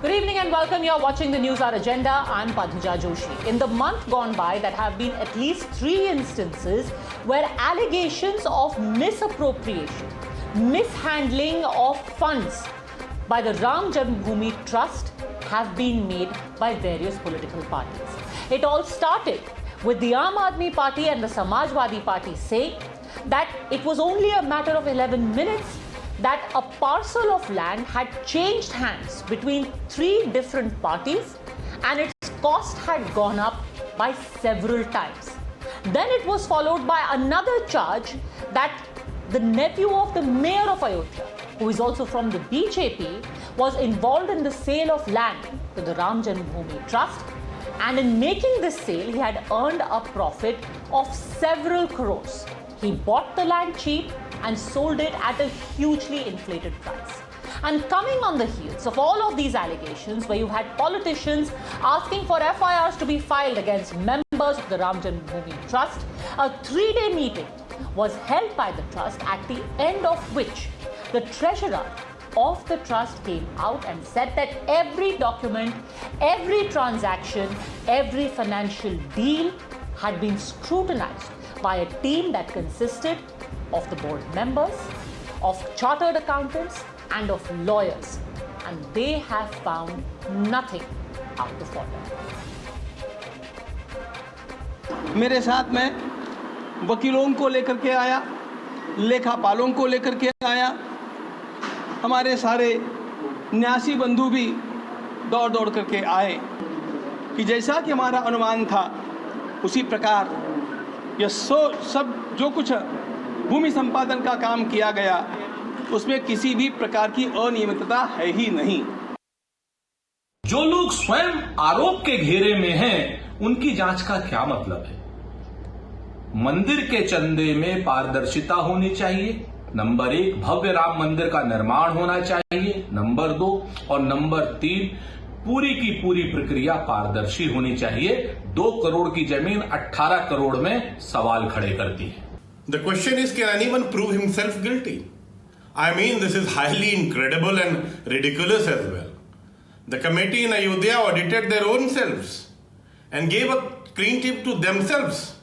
Good evening and welcome. You're watching the News Hour Agenda. I'm Padmaja Joshi. In the month gone by, there have been at least 3 instances where allegations of misappropriation, mishandling of funds by the Ram Janmabhoomi Trust have been made by various political parties. It all started with the Aam Aadmi Party and the Samajwadi Party saying that it was only a matter of 11 minutes that a parcel of land had changed hands between 3 different parties and its cost had gone up by several times. Then it was followed by another charge that the nephew of the mayor of Ayodhya, who is also from the BJP, was involved in the sale of land to the Ram Janmabhoomi Trust, and in making this sale he had earned a profit of several crores. He bought the land cheap and sold it at a hugely inflated price. And coming on the heels of all of these allegations, where you had politicians asking for FIRs to be filed against members of the Ram Janmabhoomi Trust, a 3-day meeting was held by the trust, at the end of which the treasurer of the trust came out and said that every document, every transaction, every financial deal had been scrutinized by a team that consisted of the board members, of chartered accountants and of lawyers, and they have found nothing out of order. मेरे साथ में वकीलों को लेकर के आया, लेखापालों को लेकर के आया, हमारे सारे न्यासी बंधु भी दौड़ दौड़ करके आए कि जैसा कि हमारा अनुमान था उसी प्रकार यह सब जो कुछ भूमि संपादन का काम किया गया उसमें किसी भी प्रकार की अनियमितता है ही नहीं। जो लोग स्वयं आरोप के घेरे में हैं, उनकी जांच का क्या मतलब है? मंदिर के चंदे में पारदर्शिता होनी चाहिए। नंबर 1, भव्य राम मंदिर का निर्माण होना चाहिए। नंबर 2 और नंबर 3, पूरी की पूरी प्रक्रिया पारदर्शी होनी चाहिए। 2 करोड़ की जमीन 18 करोड़ में सवाल खड़े करती है। The question is, can anyone prove himself guilty? I mean, this is highly incredible and ridiculous as well. The committee in Ayodhya audited their own selves and gave a clean chip to themselves.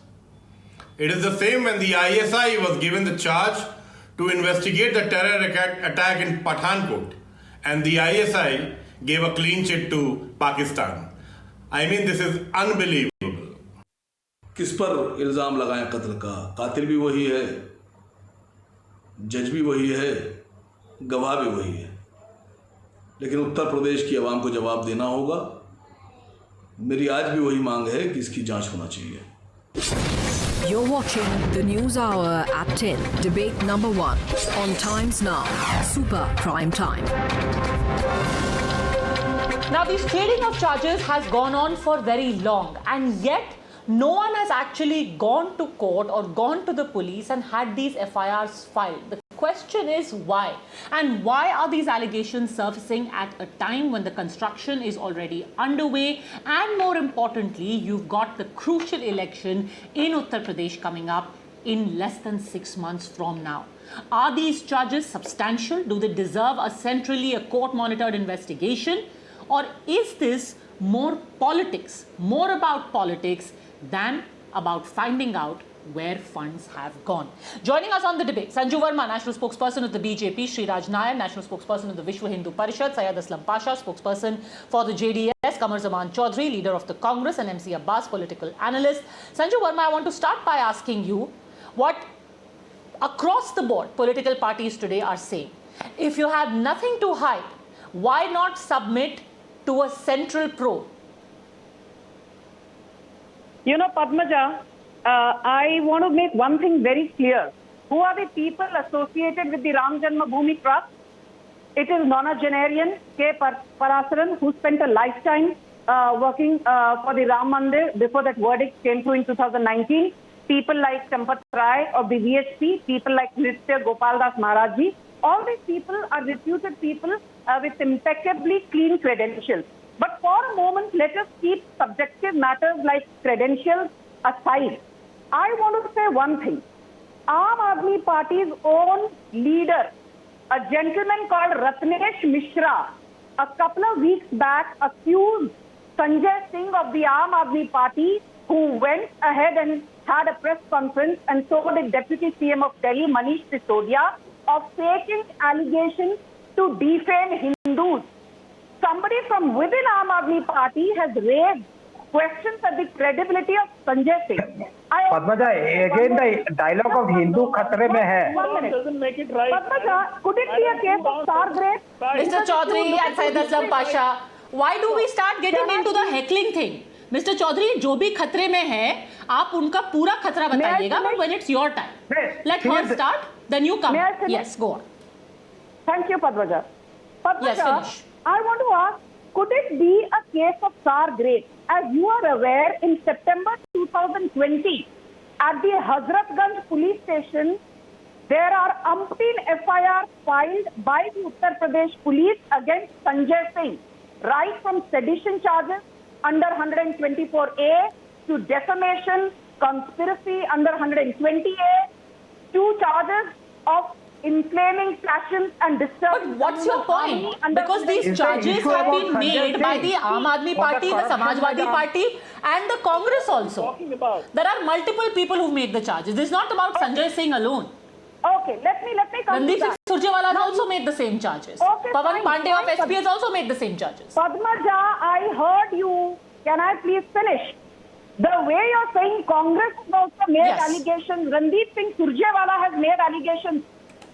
It is the same when the ISI was given the charge to investigate the terror attack in Pathankot, and the ISI gave a clean chit to Pakistan. I mean, this is unbelievable. किस पर इल्ज़ाम लगाएं कत्ल का? कातिल भी वही है, जज भी वही है, गवाह भी वही है, लेकिन उत्तर प्रदेश की आवाम को जवाब देना होगा। मेरी आज भी वही मांग है कि इसकी जांच होना चाहिए। You're watching the News Hour at 10, debate number 1 on Times Now, Super Prime Time. Now, this trading of charges has gone on for very long, and yet no one has actually gone to court or gone to the police and had these FIRs filed. The question is why? And why are these allegations surfacing at a time when the construction is already underway? And more importantly, you've got the crucial election in Uttar Pradesh coming up in less than 6 months from now. Are these charges substantial? Do they deserve a centrally, a court-monitored investigation? Or is this more politics, more about politics than about finding out where funds have gone? Joining us on the debate, Sanju Verma, National Spokesperson of the BJP, Sriraj Nair, National Spokesperson of the Vishwa Hindu Parishad, Syed Aslam Pasha, Spokesperson for the JDS, Qamar Zaman Chaudhary, Leader of the Congress, and MC Abbas, Political Analyst. Sanju Verma, I want to start by asking you what across the board political parties today are saying. If you have nothing to hide, why not submit to a central probe? You know, Padmaja, I want to make one thing very clear. Who are the people associated with the Ram Janmabhoomi Trust? It is nonagenarian K. Parasaran, who spent a lifetime working for the Ram Mandir before that verdict came through in 2019. People like Champat Rai of the VHP, people like Nritya Gopal Das Maharaj ji. All these people are reputed people with impeccably clean credentials. But for a moment, let us keep subjective matters like credentials aside. I want to say one thing. Aam Aadmi Party's own leader, a gentleman called Ratnesh Mishra, a couple of weeks back accused Sanjay Singh of the Aam Aadmi Party, who went ahead and had a press conference, and so did Deputy CM of Delhi, Manish Sisodia, of faking allegations to defame Hindus. Somebody from within Aam Aadmi Party has raised questions at the credibility of Sanjay Singh. Padmaja, again the dialogue of Hindu khatre mein hai. 1 minute. Doesn't make it right. Padmaja, could it be a case of star grape? Mr. Chaudhary and Syed Aslam Pasha, why do we start getting into the heckling thing? Mr. Chaudhary, जो भी खतरे में है, आप उनका पूरा खतरा बताइएगा, but when it's your time, let her start, then you come. Yes, go on. Thank you, Padmaja. Yes, finish. I want to ask, could it be a case of sour grapes? As you are aware, in September 2020, at the Hazratganj police station, there are umpteen FIRs filed by the Uttar Pradesh police against Sanjay Singh, right from sedition charges under 124A to defamation, conspiracy under 120A, to charges of inflaming passions and disturbing. But what's your point? Because these charges have been made by the Aam Aadmi Party, the Samajwadi Party, and the Congress also. There are multiple people who made the charges. This is not about Sanjay Singh alone. Okay, let me come Randeep to Singh that. Surjewala has also made the same charges. Okay, Pawan fine. Pandey of SP has also made the same charges. Padmaja, I heard you. Can I please finish? The way you're saying Congress has also made Yes. allegations, Randeep Singh Surjewala has made allegations.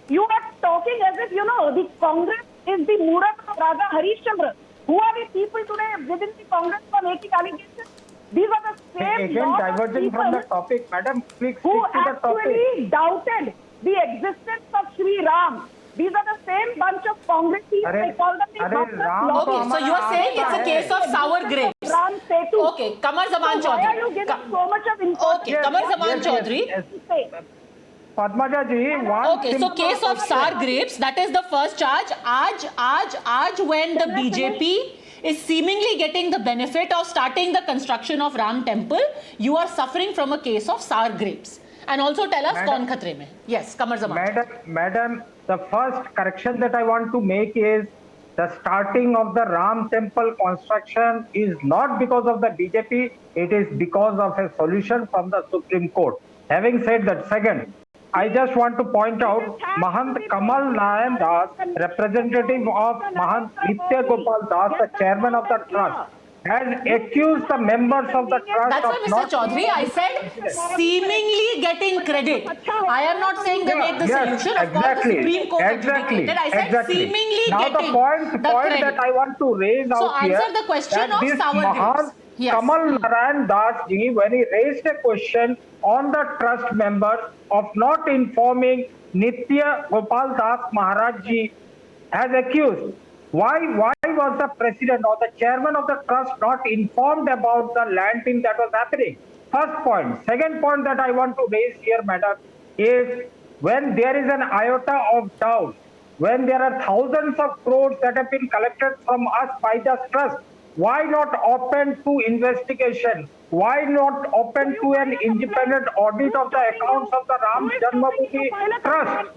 You are talking as if, the Congress is the Murat of Raja Harishchandra. Who are the people today within the Congress for making allegations? These are the same Again, lot of diverging from the people topic, madam, please stick who to the topic. actually doubted the existence of Sri Ram. These are the same bunch of Congressies. They call them the Arre, Ram Okay, so you are saying it's a case of sour grapes. Ram Setu. Okay, Kamar Zaman So why are you Chaudhary. giving so much of importance? Okay, Kamar Zaman Chaudhary. Padmaja ji, one Okay, so simple case of question. sour grapes, that is the first charge. Aaj when the BJP is seemingly getting the benefit of starting the construction of Ram Temple, you are suffering from a case of sour grapes. And also tell us, Madam- kaun khatre mein? Yes, Kamar Zaman. Madam, the first correction that I want to make is the starting of the Ram Temple construction is not because of the BJP, it is because of a solution from the Supreme Court. Having said that, second, I just want to point out Mahant Kamal Nayan Das, representative of Mahant Nitya Gopal Das, the chairman of the trust, has accused the members of the trust That's why, of Mr. not... Chaudhary, I said seemingly getting credit. I am not saying they made the solution. Of course, the Supreme Court adjudicated. I said seemingly now getting the point credit. that I want to raise So out here, answer the question that of this sour Mahant grapes. Yes. Kamal Narayan Das ji, when he raised a question on the trust members of not informing Nitya Gopal Das Maharaj ji, has accused. Why was the president or the chairman of the trust not informed about the land thing that was happening? First point. Second point that I want to raise here, madam, is when there is an iota of doubt, when there are thousands of crores that have been collected from us by the trust, why not open to investigation? Why not open to an independent audit of the accounts of the Ram Janmabhoomi Trust?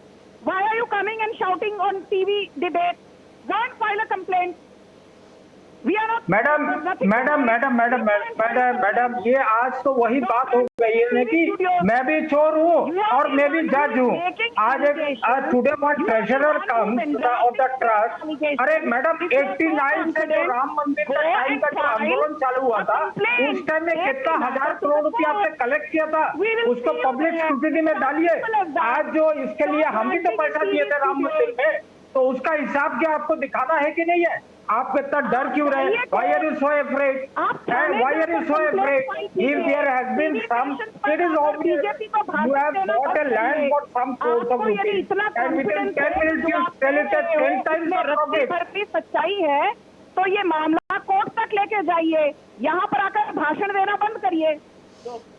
Why are you coming and shouting on TV debate? Go and file a complaint. We are not. Madam ये आज तो वही बात हो गई है कि मैं भी चोर हूँ और मैं भी जज हूँ. आज today one treasurer comes of the trust. अरे मैडम 89 से जो राम मंदिर का टाइम का जो आंदोलन चालू हुआ था, उस टाइम में कितना 1000 करोड़ रुपया आपने कलेक्ट किया था, उसको पब्लिक स्क्रूटिनी में डालिए. आज जो इसके लिए हम भी तो पैसा दिए थे राम मंदिर में, तो उसका हिसाब क्या आपको दिखाना है कि नहीं है? आप इतना डर क्यों रहे? Why are you so afraid? And why are you so afraid? If there has been some, it is obvious you have bought a land for some crores of rupees, and within 10 minutes you sell it at 10 times the profit. सच्चाई है तो ये मामला court तक लेके जाइए. यहाँ पर आकर भाषण देना बंद करिए.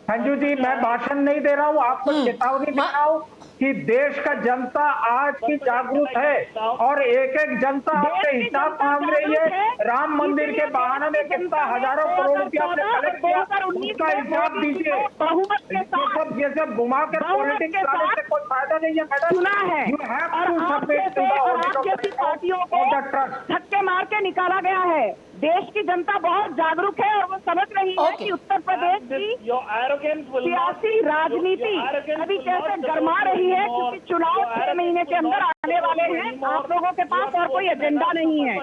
संजू जी, मैं भाषण नहीं दे रहा हूँ, आपको चेतावनी दे रहा हूँ. कि देश का जनता आज की जागरूक है और एक एक जनता आपसे हिसाब मांग रही है। राम मंदिर के बहाने में कितना हजारों करोड़ रुपया आपने कलेक्ट किया, उसका हिसाब दीजिए। ये सब घुमा के पॉलिटिक्स लाने से कोई फायदा नहीं है मैडम। सुना है You have और to submit to the audit of जैसी पार्टियों of the को trust. धक्के मार के निकाला गया है। देश की जनता बहुत जागरूक है और वो समझ रही है Okay. कि उत्तर प्रदेश की सियासी राजनीति अभी कैसे गरमा रही है, क्योंकि चुनाव 6 महीने के अंदर आने वाले हैं। आप लोगों के पास और कोई एजेंडा नहीं है।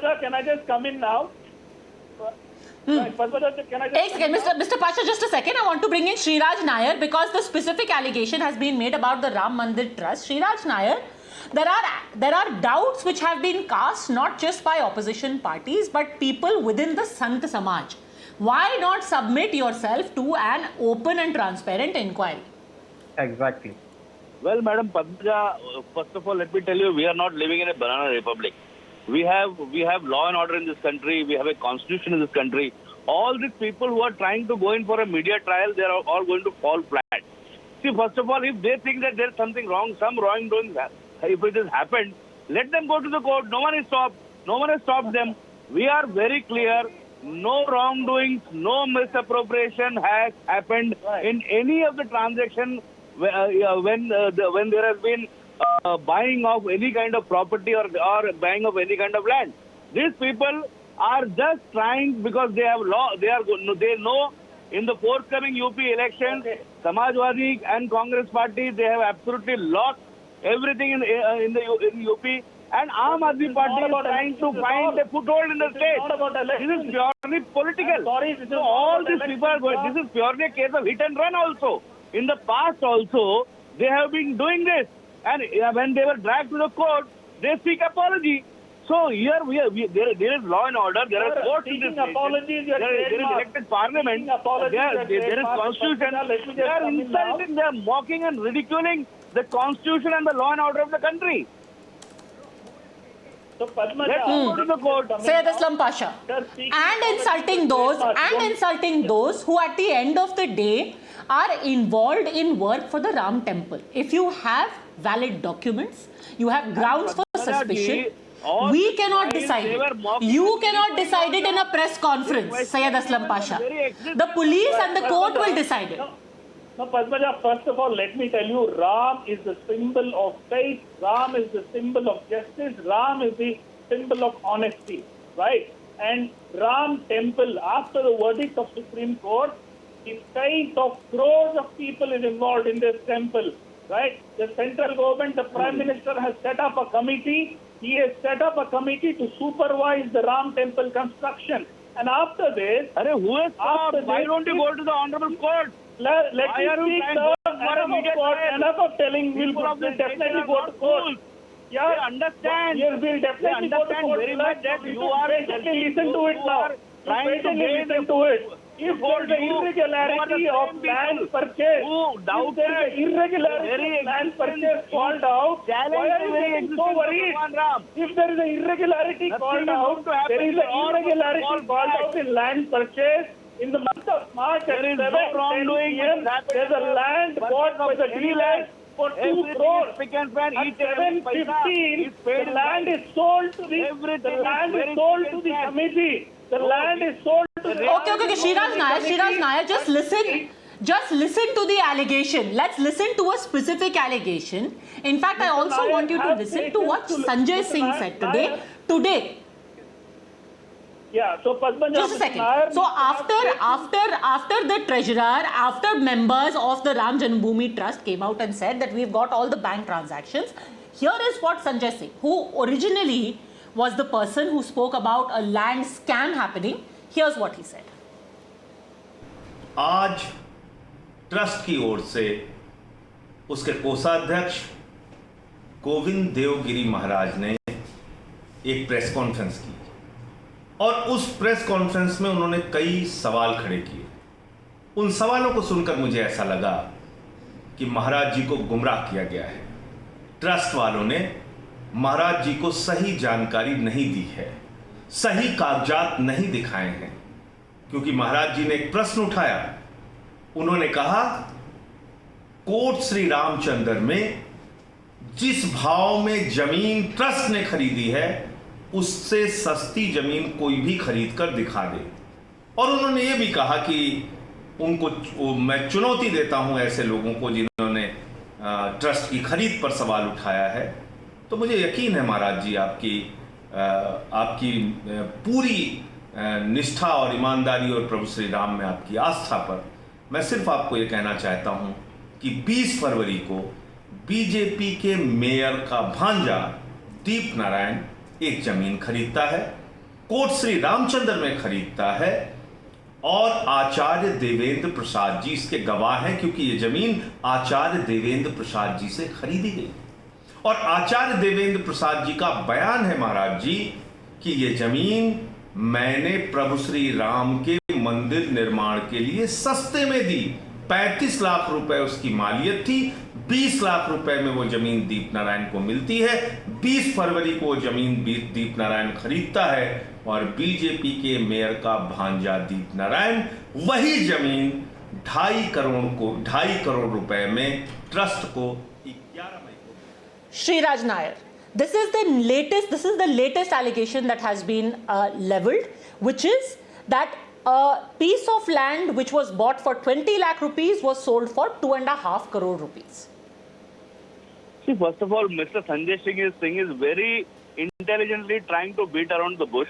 एक second, Mr. Pasha, just a second. I want to bring in Sriraj Nair because the specific allegation has been made about the Ram Mandir Trust. Sriraj Nair, there are doubts which have been cast not just by opposition parties but people within the Sant Samaj. Why not submit yourself to an open and transparent inquiry? Exactly. Well, Madam Padmaja, first of all, let me tell you, we are not living in a banana republic. We have law and order in this country. We have a constitution in this country. All these people who are trying to go in for a media trial, they are all going to fall flat. See, first of all, if they think that there is something wrong, some wrongdoing, if it has happened, let them go to the court. No one is stopped. No one has stopped them. We are very clear. No wrongdoings, no misappropriation has happened in any of the transactions when there has been buying of any kind of property or buying of any kind of land. These people are just trying because they have law. They know in the forthcoming UP elections, Samajwadi and Congress party, they have absolutely lost everything in UP. And Aam Aadmi Party is trying to find a foothold in the state. This is purely political. So all these people are going. This is purely a case of hit and run also. In the past also, they have been doing this. And when they were dragged to the court, they seek apology. So here there is law and order. There are courts in this nation. There is elected parliament. There is constitution. They are insulting, they are mocking and ridiculing the constitution and the law and order of the country. So let's go to the court. Sayyid Aslam Pasha. And insulting those who at the end of the day are involved in work for the Ram temple. If you have valid documents, you have grounds for suspicion, we cannot decide it. You cannot decide it in a press conference, Sayyid Aslam Pasha. The police and the court will decide it. No, Padmaja, first of all, let me tell you, Ram is the symbol of faith, Ram is the symbol of justice, Ram is the symbol of honesty, right? And Ram temple, after the verdict of Supreme Court, the fate of crores of people is involved in this temple, right? The central government, the Prime Minister has set up a committee. He has set up a committee to supervise the Ram temple construction. And after this... Why don't you go to the Honorable Court? Let me speak, sir. Enough of telling. We'll definitely go to court. Yeah, they understand. Yes, we'll definitely go to court. Very much that you are listen to it now. Listen to it. If there is an irregularity of land purchase, if there is an irregularity of land purchase called out, why are you getting so worried? If there is an irregularity called out, there is an irregularity called out in land purchase. In the month of March, there is no wrongdoing. There's a land bought by the dealers for 2 crores. At 7:15, the land is sold to the committee. The land is sold to the... Okay, Sriraj Nair, just listen to the allegation. Let's listen to a specific allegation. In fact, I also want you to listen to what Sanjay Singh said today. Yeah, so Padmaja, just a second. So after the treasurer, after members of the Ram Janmabhoomi Trust came out and said that we've got all the bank transactions, here is what Sanjay Singh, who originally was the person who spoke about a land scam happening, here's what he said. आज trust की ओर से उसके कोषाध्यक्ष गोविंद देवगिरी महाराज ने एक press conference की और उस प्रेस कॉन्फ्रेंस में उन्होंने कई सवाल खड़े किए। उन सवालों को सुनकर मुझे ऐसा लगा कि महाराज जी को गुमराह किया गया है। ट्रस्ट वालों ने महाराज जी को सही जानकारी नहीं दी है, सही कागजात नहीं दिखाए हैं, क्योंकि महाराज जी ने एक प्रश्न उठाया। उन्होंने कहा कोर्ट श्री रामचंद्र में जिस भाव में जमीन ट्रस्ट ने खरीदी है उससे सस्ती जमीन कोई भी खरीद कर दिखा दे। और उन्होंने ये भी कहा कि उनको मैं चुनौती देता हूं ऐसे लोगों को जिन्होंने ट्रस्ट की खरीद पर सवाल उठाया है। तो मुझे यकीन है महाराज जी आपकी पूरी निष्ठा और ईमानदारी और प्रभु श्री राम में आपकी आस्था पर मैं सिर्फ आपको ये कहना चाहता हूं कि 20 फरवरी को बीजेपी के मेयर का भांजा दीप नारायण एक जमीन खरीदता है, कोट श्री रामचंद्र में खरीदता है और आचार्य देवेंद्र प्रसाद जी इसके गवाह हैं क्योंकि ये जमीन आचार्य देवेंद्र प्रसाद जी से खरीदी गई। और आचार्य देवेंद्र प्रसाद जी का बयान है महाराज जी कि ये जमीन मैंने प्रभु श्री राम के मंदिर निर्माण के लिए सस्ते में दी। 35 लाख रुपए उसकी मालियत थी, 20 लाख रुपए में वो जमीन दीप नारायण को मिलती है। 20 फरवरी को वो जमीन दीप नारायण खरीदता है और बीजेपी के मेयर का भांजा दीप नारायण वही जमीन 2.5 करोड़ रुपए में ट्रस्ट को 11 मई को। Sriraj Nair, this is the latest allegation that has been leveled, which is that a piece of land which was bought for 20 lakh rupees was sold for 2.5 crore rupees. See, first of all, Mr. Sanjay Singh is very intelligently trying to beat around the bush.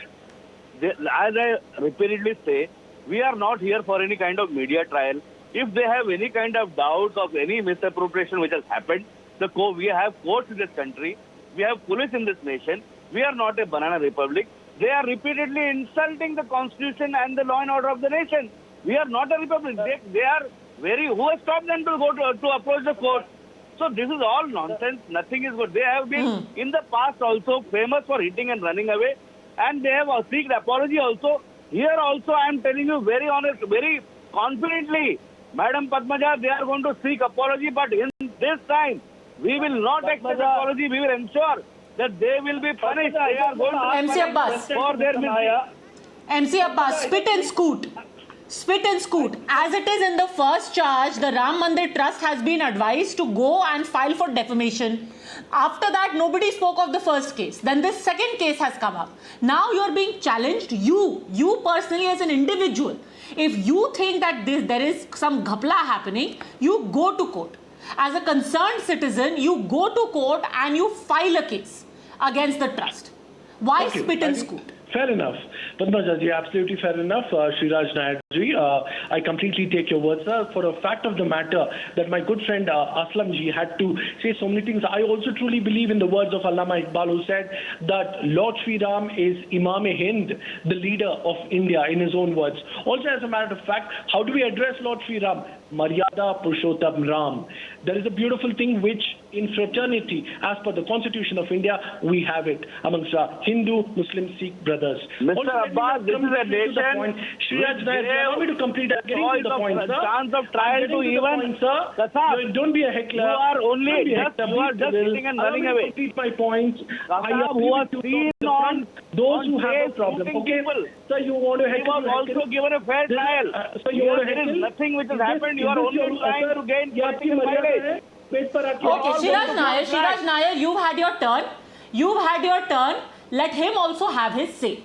As I repeatedly say, we are not here for any kind of media trial. If they have any kind of doubts of any misappropriation which has happened, we have courts in this country, we have police in this nation, we are not a banana republic. They are repeatedly insulting the constitution and the law and order of the nation. We are not a republic. They are who has stopped them to go to approach the court? So this is all nonsense. Nothing is good. They have been in the past also famous for hitting and running away, and they have seeked apology also. Here also I am telling you very honest, very confidently, Madam Padmaja, they are going to seek apology, but in this time, we will not accept apology. We will ensure that they will be punished. They are going to MC Abbas for their mistake. MC Abbas, spit and scoot. Spit and scoot. As it is in the first charge, the Ram Mandir Trust has been advised to go and file for defamation. After that, nobody spoke of the first case. Then this second case has come up. Now you're being challenged. You personally as an individual, if you think that there is some ghapla happening, you go to court. As a concerned citizen, you go to court and you file a case against the trust. Why spit and scoot? Fair enough. Padmaja ji, absolutely fair enough. Sriraj Nair ji, I completely take your words. For a fact of the matter that my good friend Aslam ji had to say so many things, I also truly believe in the words of Allama Iqbal, who said that Lord Shri Ram is Imam-e-Hind, the leader of India, in his own words. Also, as a matter of fact, how do we address Lord Shri Ram? Maryada Purushottam Ram. There is a beautiful thing which in fraternity, as per the Constitution of India, we have it amongst Hindu, Muslim, Sikh brothers. Mr. Abbas, this is a nation. Sriraj Nair, allow me to complete. Getting to the point, sir. Chance of trial to even, sir. Don't be a heckler. You are only just sitting and running away. Complete my point. I who are seen on those who have a problem. Okay, sir, you want to heckle? He was also given a fair trial. So you want to heckle? There is nothing which has happened. You are only trying to gain political mileage. Okay, Sriraj Nair, you've had your turn. You've had your turn. Let him also have his say.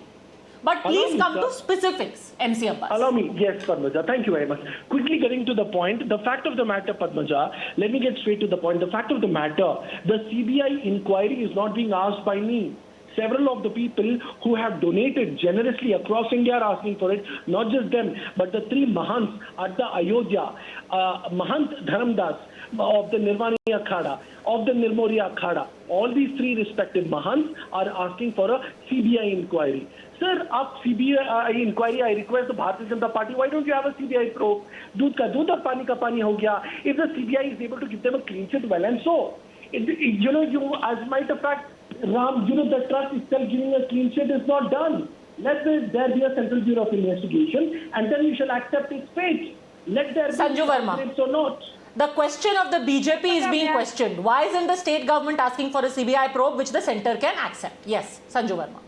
But please come to specifics, MC Abbas. Allow me. Yes, Padmaja. Thank you very much. Quickly getting to the point. The fact of the matter, Padmaja, let me get straight to the point. The fact of the matter, the CBI inquiry is not being asked by me. Several of the people who have donated generously across India are asking for it. Not just them, but the three Mahants at the Ayodhya, Mahant Dharamdas of the Nirvani Akhada, of the Nirmori Akhada. All these three respective Mahants are asking for a CBI inquiry. Sir, up CBI inquiry, I request the Bharatiya Janata Party, why don't you have a CBI probe? Doodh ka doodh aur pani ka pani ho gaya. If the CBI is able to give them a clean sheet, well and so. As a matter of fact, Ram, the trust itself giving a clean sheet is not done. Let there be a Central Bureau of Investigation and then you shall accept its fate. Let there Sanju be Verma. or not. The question of the BJP is being questioned. Why isn't the state government asking for a CBI probe which the centre can accept? Yes, Sanju Verma.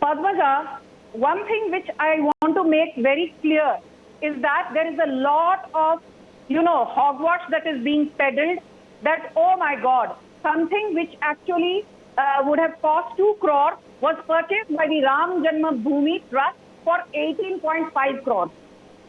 Padmaja, one thing which I want to make very clear is that there is a lot of, hogwash that is being peddled that, oh my God, something which actually would have cost 2 crore was purchased by the Ram Janmabhoomi Trust for 18.5 crores.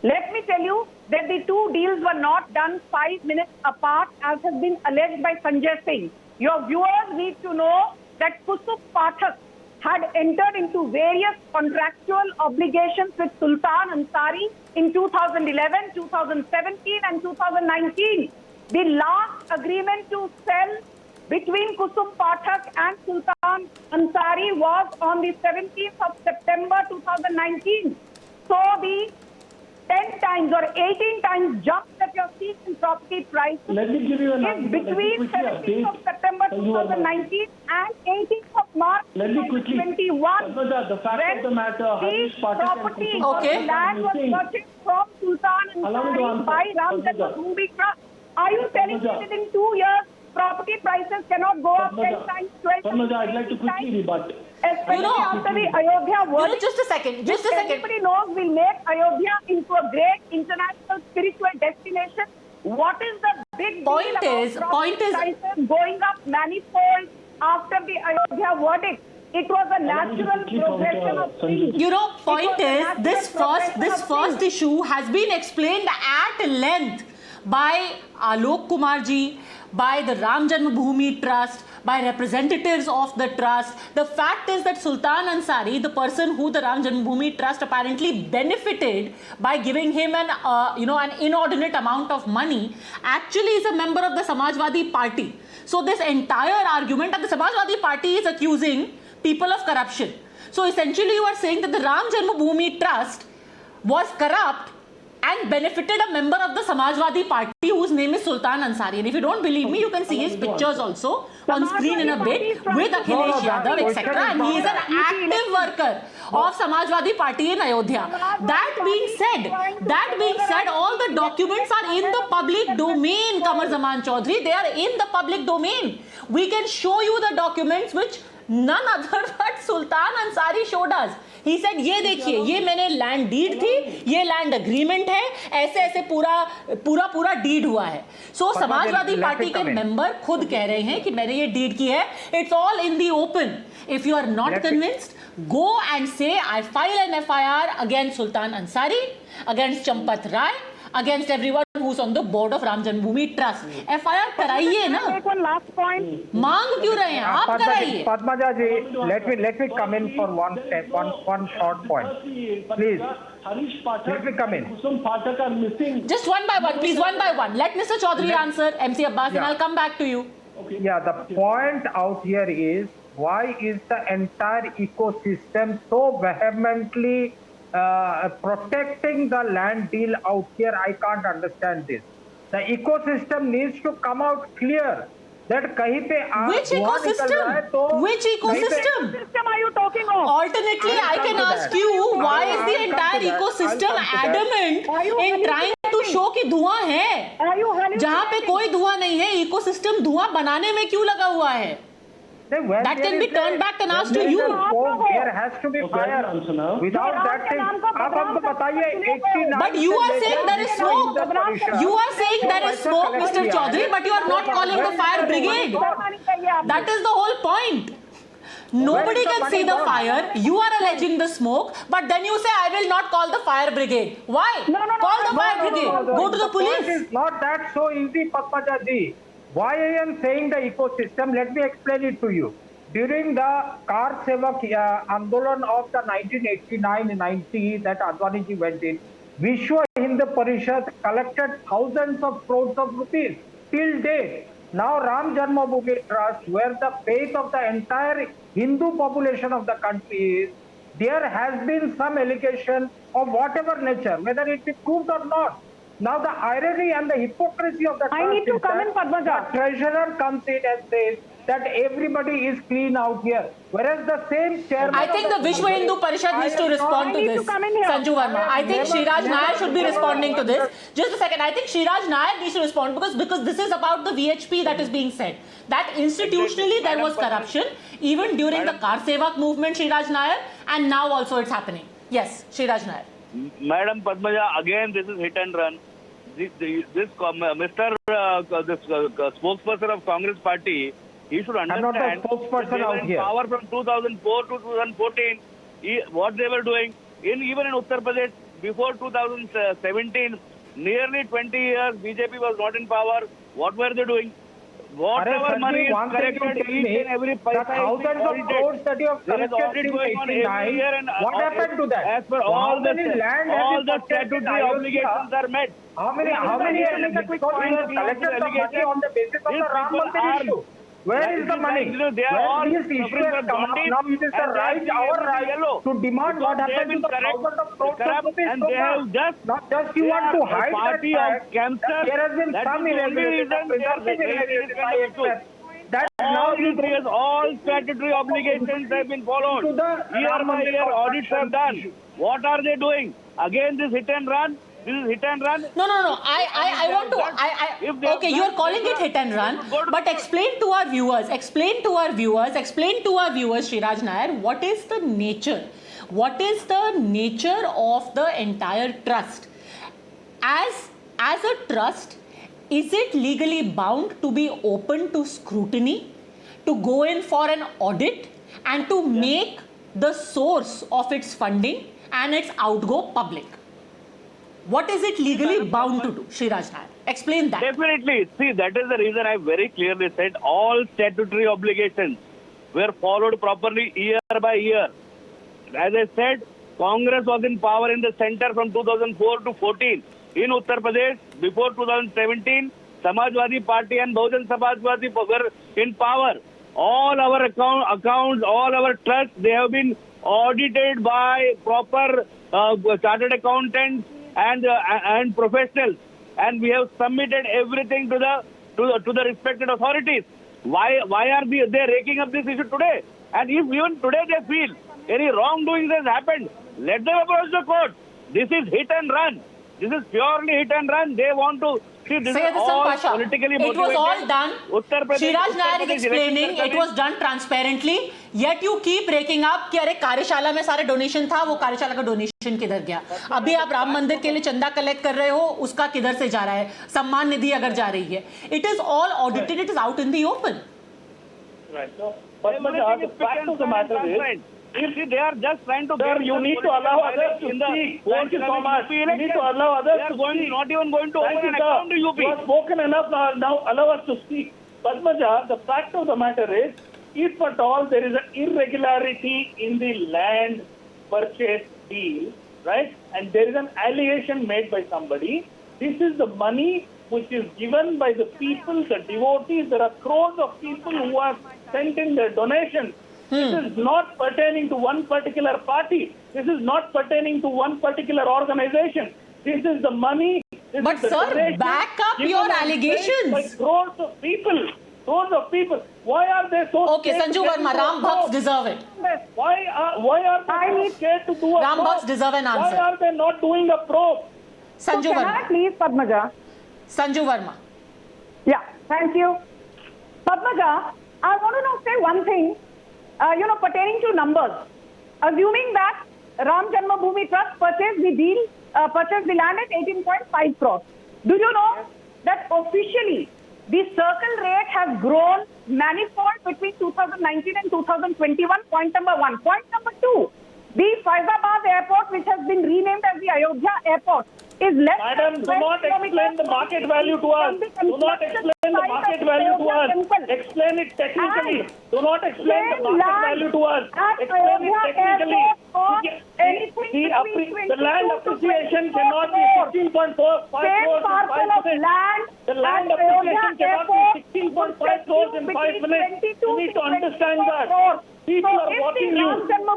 Let me tell you that the two deals were not done 5 minutes apart, as has been alleged by Sanjay Singh. Your viewers need to know that Kusum Pathak had entered into various contractual obligations with Sultan Ansari in 2011, 2017 and 2019. The last agreement to sell between Kusum Pathak and Sultan Ansari was on the 17th of September 2019. So the 10 times or 18 times jump that you're seeing in property prices Let me give you an is between 17th of September 2019 and 18th of March Let me quickly, 2021. Padmaja, the fact when of the matter, Harish the Pathak and property Kusum or Okay. the land was missing. purchased from Sultan Allow me to Ansari answer. by Ram Padmaja. Janmabhoomi Trust. Are you telling me Padmaja. that in 2 years property prices cannot go up 10 Padmaja, times, 12 times, Padmaja, I'd like to 18 quickly times? rebut. Especially You know- after the Ayodhya verdict. just a second, just a which second. Everybody knows will make Ayodhya into a great international spiritual destination. What is the big Point deal about is- property point is- prices going up manifold after the Ayodhya verdict? It was a natural quickly progression counter of Sanjay. things. You know, It point was a is natural this progression of first things. issue has been explained at length by Alok Kumar ji, by the Ram Janmabhoomi Trust, by representatives of the trust. The fact is that Sultan Ansari, the person who the Ram Janmabhoomi Trust apparently benefited by giving him an an inordinate amount of money, actually is a member of the Samajwadi Party. So this entire argument that the Samajwadi Party is accusing people of corruption. So essentially you are saying that the Ram Janmabhoomi Trust was corrupt and benefited a member of the Samajwadi Party whose name is Sultan Ansari. And if you don't believe me, you can see his pictures also on screen in a bit with Akhilesh Yadav, etc. And he is an active worker of Samajwadi Party in Ayodhya. That being said, all the documents are in the public domain, Kamar Zaman Chaudhary. They are in the public domain. We can show you the documents which none other but Sultan Ansari showed us. He said, ये देखिए, ये मैंने land deed थी, ये land agreement है, ऐसे ऐसे पूरा डीड हुआ है. सो समाजवादी पार्टी के मेंबर खुद कह रहे हैं कि मैंने ये डीड की है. It's all in the open. If you are not convinced, go and say I file an FIR against Sultan Ansari, against Champat Rai, against everyone who's on the board of Ram Janmabhoomi Trust. FIR कराइए ना. Take one last point. मांग क्यों रहे हैं आप? कराइए. Padmaja ji, let me come in for one short point, please. Harish Pathak Let me come in. and Kusum Pathak are missing. Just one by one, please, one by one. Let Mr. Chaudhary answer, MC Abbas, and Yeah. I'll come back to you. Yeah, the point out here is, why is the entire ecosystem so vehemently protecting the land deal out here? I can't understand this. The ecosystem needs to come out clear that कहीं पे Which धुआं निकल रहा है तो ecosystem? Which कहीं पे- ecosystem? System are you talking of? Alternately, I can ask you, why is the entire ecosystem adamant in trying to show कि धुआं है? Are you hallucinating? जहाँ पे कोई धुआं नहीं है, ecosystem धुआं बनाने में क्यों लगा हुआ है? That can be turned back and asked to you. There has to be Okay, fire. answer now. Without that thing, आप हमको बताइए 89 But you are saying there is smoke. You are saying there is smoke, Mr. Chaudhary, but you are not calling the fire brigade. That is the whole point. Nobody can see the fire. You are alleging the smoke, but then you say I will not call the fire brigade. Why? Call the fire brigade. Go to the point police. is not that so easy, Padmaja ji. Why I am saying the ecosystem? Let me explain it to you. During the Kar Sevak Andolan of the 1989-90 that Advani ji went in, Vishwa Hindu Parishad collected thousands of crores of rupees till date. Now Ram Janmabhoomi Trust, where the faith of the entire Hindu population of the country is, there has been some allegation of whatever nature, whether it is proved or not. Now the irony and the hypocrisy of the I need to trust is come in, that Padmaja. the treasurer comes in and says that everybody is clean out here, whereas the same chairman. I think the Vishwa Hindu Parishad needs to respond to this. Sanju Verma, I think Shriraj Nair should be responding to this. Just a second, I think Shriraj Nair needs to respond because this is about the VHP that is being said. That institutionally there was corruption, even during the Kar Sevak movement, Shriraj Nair, and now also it's happening. Yes, Shriraj Nair. Madam Padmaja, again this is hit and run. spokesperson of Congress party, he should I'm not understand the spokesperson that they were out in here. power from 2004 to 2014. What they were doing, even in Uttar Pradesh, before 2017, nearly 20 years, BJP was not in power. What were they doing? Whatever money is collected, each and every paisa thousands is of crores that you have There is collected audit in going on every 89, year, and what happened to that? As per How all the many land have you purchased in statutory Ayodhya? obligations are met. How many because you have collected the money on the basis of the Ram Mandir issue? Where is the money? They are all When these issues have come up, now it is the right, our right to demand what happened to the thousands of crores of rupees and they have just not just you want to hide that party fact of cancer. that there has been That some is the only irregularity, reason they are presumptive irregularity, I accept. That all now you these years, all statutory obligations have been followed. To the Year Ram by Mandir year, audits construction have done. issue. What are they doing? Again, this hit and run. This is hit and run. No. I want to. Okay, you are calling it hit and run, but explain to our viewers, Sriraj Nair, what is the nature? What is the nature of the entire trust? As a trust, is it legally bound to be open to scrutiny, to go in for an audit, and to make the source of its funding and its outgo public? What is it legally bound to do, Sriraj Nair? Explain that. Definitely. See, that is the reason I very clearly said all statutory obligations were followed properly year by year. As I said, Congress was in power in the center from 2004 to 14. In Uttar Pradesh, before 2017, Samajwadi Party and Bahujan Samajwadi were in power. All our accounts, all our trusts, they have been audited by proper chartered accountants and professionals, and we have submitted everything to the respected authorities. Why are they raking up this issue today? And if even today they feel any wrongdoing has happened, let them approach the court. This is hit and run. This is purely hit and run. They want to see this Sayyid is Hasan all Pasha, politically it motivated. was all done. Sriraj Nair is Pradesh explaining election it was done transparently. Yet you keep breaking up कि अरे कार्यशाला में सारे donation था, वो कार्यशाला का donation किधर गया? अभी आप राम मंदिर के लिए चंदा कलेक्ट कर रहे हो, उसका किधर से जा रहा है? सम्मान निधि अगर जा रही है, it is all audited, it is out in the open. Right. So, but the fact of the matter is, if they are just trying to sir, you need to allow others to speak. Thank you so much. You need to allow others to speak. Not even going to open an account to UP. You have spoken enough now. Allow us to speak. Padmaja, the fact of the matter is, if at all there is an irregularity in the land purchase deal, right, and there is an allegation made by somebody, this is the money which is given by the people, the devotees. There are crores of people who have sent in their donations. This is not pertaining to one particular party. This is not pertaining to one particular organization. This is the money. But sir, back up your allegations. By crores of people. Crores of people. Why are they so Okay, scared Sanju to get Verma, into a Ram Bhakts probe? deserve it. Why are they so scared to do a Ram probe? Bhakts deserve an answer. Why are they not doing a probe? Sanju Can Verma. I please, Padmaja? Sanju Verma. Yeah, thank you. Padmaja, I want to now say one thing, pertaining to numbers. Assuming that Ram Janmabhoomi Trust purchased the land at 18.5 crores. Do you know that officially the circle rate has grown manifold between 2019 and 2021? Point number one. Point number two, the Faizabad airport, which has been renamed as the Ayodhya airport, is less Madam, than do not 12 explain the market value to us. Do not explain the market value to us. Explain it technically. Do not explain the market value to us. Explain it technically. The land appreciation cannot be 16.5 crores in 5 minutes. The land appreciation cannot be 16.5 crores in 5 minutes. You need to understand that. People are watching you.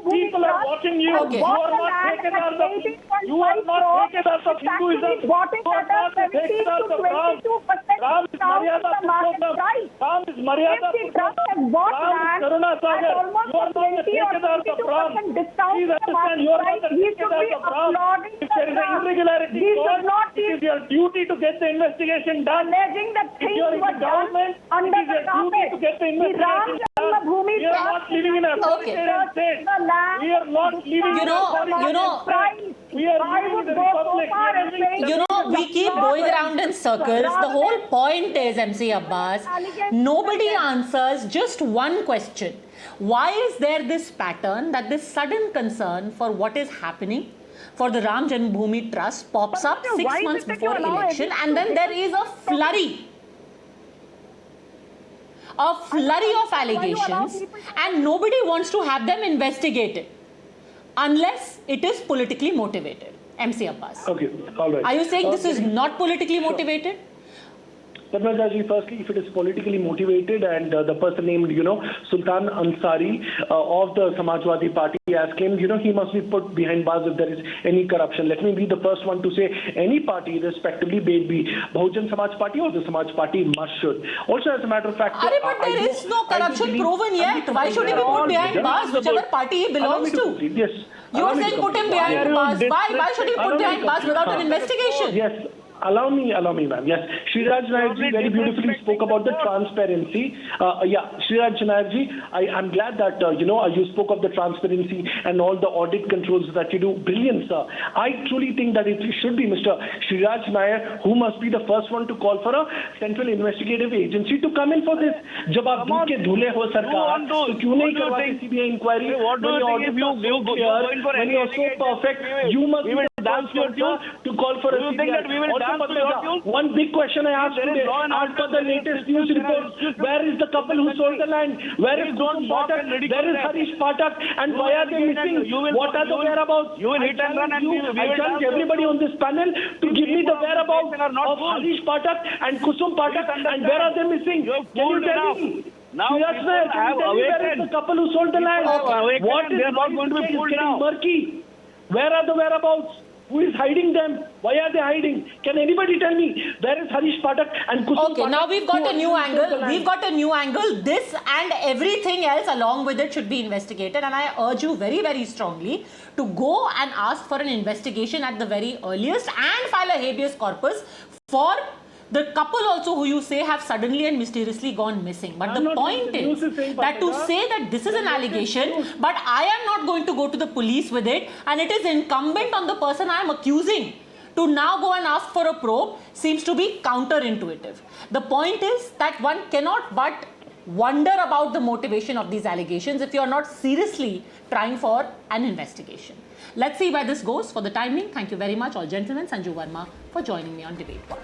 People are watching you. Okay. You are not Thekadars of Hinduism. You are not Thekadars of Ram. Ram is Maryada Purushottam. Ram is Maryada Purushottam. Ram is Karuna Sagar. You are not the Thekadars of Ram. Please understand, you are not the Thekadars of Ram. If there is an irregularity, it is your duty to get the investigation done. If you are in the government, it is your duty to get the investigation done. We are not living in a authoritarian state. We are not living in a authoritarian state. We are living in a republic. We are living in a we keep going around in circles. The whole point is, MC Abbas, nobody answers just one question. Why is there this pattern that this sudden concern for what is happening for the Ram Janmabhoomi Trust pops up 6 months before election, and then there is a flurry of allegations, and nobody wants to have them investigated unless it is politically motivated. MC Abbas. Okay, all right. Are you saying this is not politically motivated? Padmajaji, firstly, if it is politically motivated and the person named, Sultan Ansari of the Samajwadi Party has claimed, he must be put behind bars if there is any corruption. Let me be the first one to say any party, respectively, be it be Bahujan Samaj Party or the Samaj Party, must should. Also, as a matter of fact... But there is no corruption proven yet. Why should he be put behind bars, whichever party he belongs to? Yes. You are saying put him behind bars. Why should he put behind bars without an investigation? Yes. Allow me, ma'am. Yes, Shriraj Nayak very beautifully spoke about the transparency. Shriraj Nayak, I'm glad that you spoke of the transparency and all the audit controls that you do. Brilliant, sir. I truly think that it should be Mr. Shriraj Nayak who must be the first one to call for a central investigative agency to come in for this. जब आप दूध के धुले हो सरकार, तो क्यों नहीं करवाते CBI inquiry? When you are so perfect, you must be the first one to call for a CBI. One big question I asked today, as per the latest news reports, where is the couple who sold the land? Where is Kusum Pathak? Where is Harish Pathak? And why are they missing? What are the whereabouts? I challenge everybody on this panel to give me the whereabouts of Harish Pathak and Kusum Pathak, and where are they missing? Can you tell me? Now, where is the couple who sold the land? What is going to be pulled now? Murky. Where are the whereabouts? Who is hiding them? Why are they hiding? Can anybody tell me where is Harish Pathak and Kusum Pathak? Okay, now we've got a new angle. We've got a new angle. This and everything else along with it should be investigated, and I urge you very, very strongly to go and ask for an investigation at the very earliest and file a habeas corpus for the couple also who you say have suddenly and mysteriously gone missing. But the point is that to say that this is an allegation, but I am not going to go to the police with it, and it is incumbent on the person I am accusing to now go and ask for a probe, seems to be counterintuitive. The point is that one cannot but wonder about the motivation of these allegations if you are not seriously trying for an investigation. Let's see where this goes. For the timing, thank you very much, all gentlemen. Sanju Verma for joining me on Debate One.